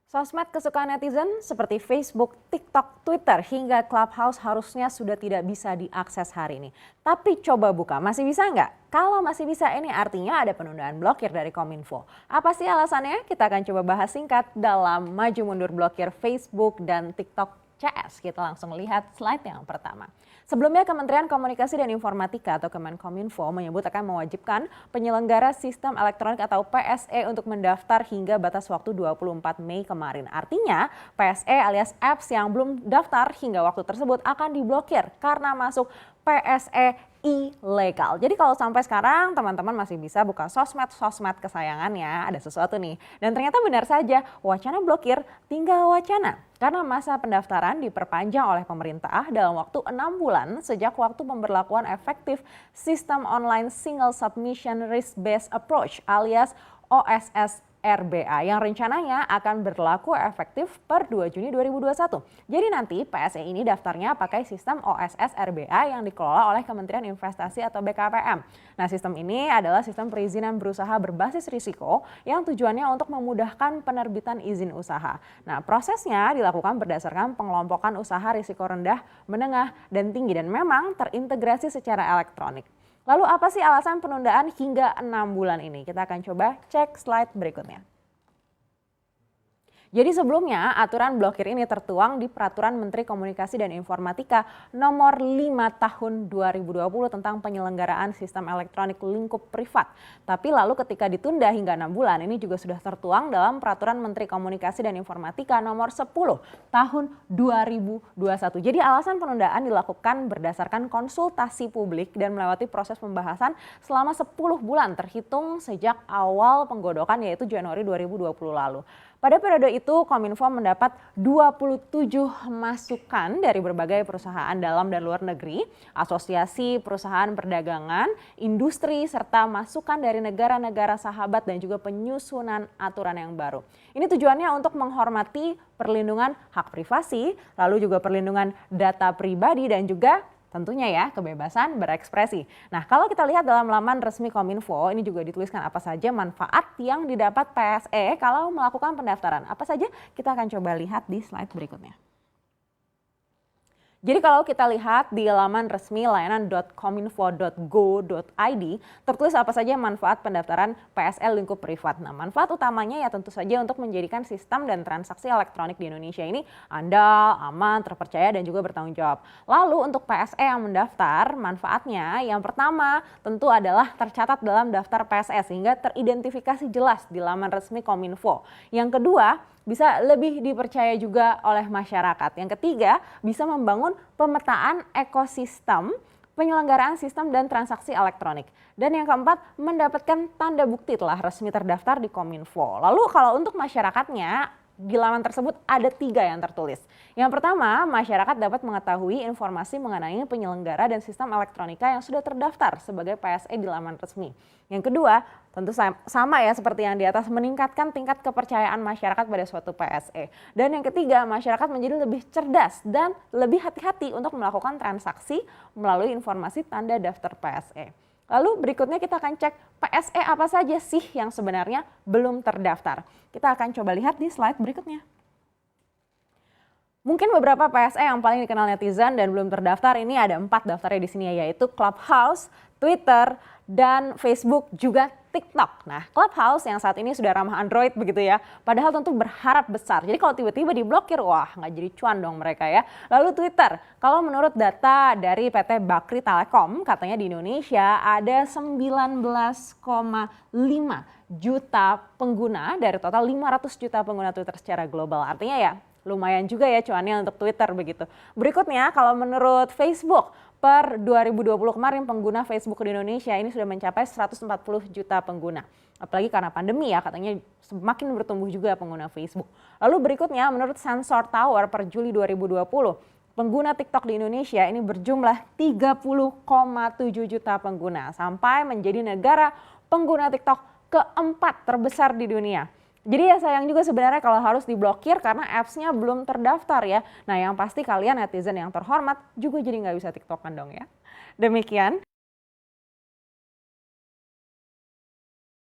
Sosmed kesukaan netizen seperti Facebook, TikTok, Twitter, hingga Clubhouse harusnya sudah tidak bisa diakses hari ini. Tapi coba buka, masih bisa nggak? Kalau masih bisa, ini artinya ada penundaan blokir dari Kominfo. Apa sih alasannya? Kita akan coba bahas singkat dalam Maju Mundur Blokir Facebook dan TikTok CS. Kita langsung lihat slide yang pertama. Sebelumnya Kementerian Komunikasi dan Informatika atau Kemenkominfo menyebut akan mewajibkan penyelenggara sistem elektronik atau PSE untuk mendaftar hingga batas waktu 24 Mei kemarin. Artinya PSE alias apps yang belum daftar hingga waktu tersebut akan diblokir karena masuk PSE ilegal. Jadi kalau sampai sekarang teman-teman masih bisa buka sosmed kesayangannya, ada sesuatu nih. Dan ternyata benar saja, wacana blokir tinggal wacana. Karena masa pendaftaran diperpanjang oleh pemerintah dalam waktu 6 bulan sejak waktu pemberlakuan efektif Sistem Online Single Submission Risk Based Approach alias OSS RBA yang rencananya akan berlaku efektif per 2 Juni 2021. Jadi nanti PSE ini daftarnya pakai sistem OSS RBA yang dikelola oleh Kementerian Investasi atau BKPM. Nah, sistem ini adalah sistem perizinan berusaha berbasis risiko yang tujuannya untuk memudahkan penerbitan izin usaha. Nah, prosesnya dilakukan berdasarkan pengelompokan usaha risiko rendah, menengah, dan tinggi dan memang terintegrasi secara elektronik. Lalu apa sih alasan penundaan hingga 6 bulan ini? Kita akan coba cek slide berikutnya. Jadi sebelumnya aturan blokir ini tertuang di Peraturan Menteri Komunikasi dan Informatika nomor 5 tahun 2020 tentang penyelenggaraan sistem elektronik lingkup privat. Tapi lalu ketika ditunda hingga 6 bulan ini juga sudah tertuang dalam Peraturan Menteri Komunikasi dan Informatika nomor 10 tahun 2021. Jadi alasan penundaan dilakukan berdasarkan konsultasi publik dan melewati proses pembahasan selama 10 bulan terhitung sejak awal penggodokan yaitu Januari 2020 lalu. Pada periode itu, Kominfo mendapat 27 masukan dari berbagai perusahaan dalam dan luar negeri, asosiasi perusahaan perdagangan, industri, serta masukan dari negara-negara sahabat dan juga penyusunan aturan yang baru. Ini tujuannya untuk menghormati perlindungan hak privasi, lalu juga perlindungan data pribadi dan juga tentunya ya kebebasan berekspresi. Nah, kalau kita lihat dalam laman resmi Kominfo ini juga dituliskan apa saja manfaat yang didapat PSE kalau melakukan pendaftaran. Apa saja? Kita akan coba lihat di slide berikutnya. Jadi kalau kita lihat di laman resmi layanan.kominfo.go.id tertulis apa saja manfaat pendaftaran PSE lingkup privat. Nah, manfaat utamanya ya tentu saja untuk menjadikan sistem dan transaksi elektronik di Indonesia ini andal, aman, terpercaya dan juga bertanggung jawab. Lalu untuk PSE yang mendaftar, manfaatnya yang pertama tentu adalah tercatat dalam daftar PSE sehingga teridentifikasi jelas di laman resmi Kominfo. Yang kedua, bisa lebih dipercaya juga oleh masyarakat. Yang ketiga, bisa membangun pemetaan ekosistem penyelenggaraan sistem dan transaksi elektronik. Dan yang keempat, mendapatkan tanda bukti telah resmi terdaftar di Kominfo. Lalu kalau untuk masyarakatnya, di laman tersebut ada 3 yang tertulis. Yang pertama, masyarakat dapat mengetahui informasi mengenai penyelenggara dan sistem elektronika yang sudah terdaftar sebagai PSE di laman resmi. Yang kedua, tentu sama ya seperti yang di atas, meningkatkan tingkat kepercayaan masyarakat pada suatu PSE. Dan yang ketiga, masyarakat menjadi lebih cerdas dan lebih hati-hati untuk melakukan transaksi melalui informasi tanda daftar PSE. Lalu berikutnya kita akan cek PSE apa saja sih yang sebenarnya belum terdaftar. Kita akan coba lihat di slide berikutnya. Mungkin beberapa PSE yang paling dikenal netizen dan belum terdaftar ini ada 4 daftarnya di sini yaitu Clubhouse, Twitter, dan Facebook juga TikTok. Nah, Clubhouse yang saat ini sudah ramah Android begitu ya. Padahal tentu berharap besar. Jadi kalau tiba-tiba diblokir, wah nggak jadi cuan dong mereka ya. Lalu Twitter, kalau menurut data dari PT Bakri Telekom, katanya di Indonesia ada 19,5 juta pengguna dari total 500 juta pengguna Twitter secara global. Artinya ya lumayan juga ya cuannya untuk Twitter begitu. Berikutnya kalau menurut Facebook, per 2020 kemarin pengguna Facebook di Indonesia ini sudah mencapai 140 juta pengguna. Apalagi karena pandemi ya katanya semakin bertumbuh juga pengguna Facebook. Lalu berikutnya menurut Sensor Tower per Juli 2020, pengguna TikTok di Indonesia ini berjumlah 30,7 juta pengguna sampai menjadi negara pengguna TikTok keempat terbesar di dunia. Jadi ya sayang juga sebenarnya kalau harus diblokir karena apps-nya belum terdaftar ya. Nah yang pasti kalian netizen yang terhormat juga jadi nggak bisa TikTokan dong ya. Demikian.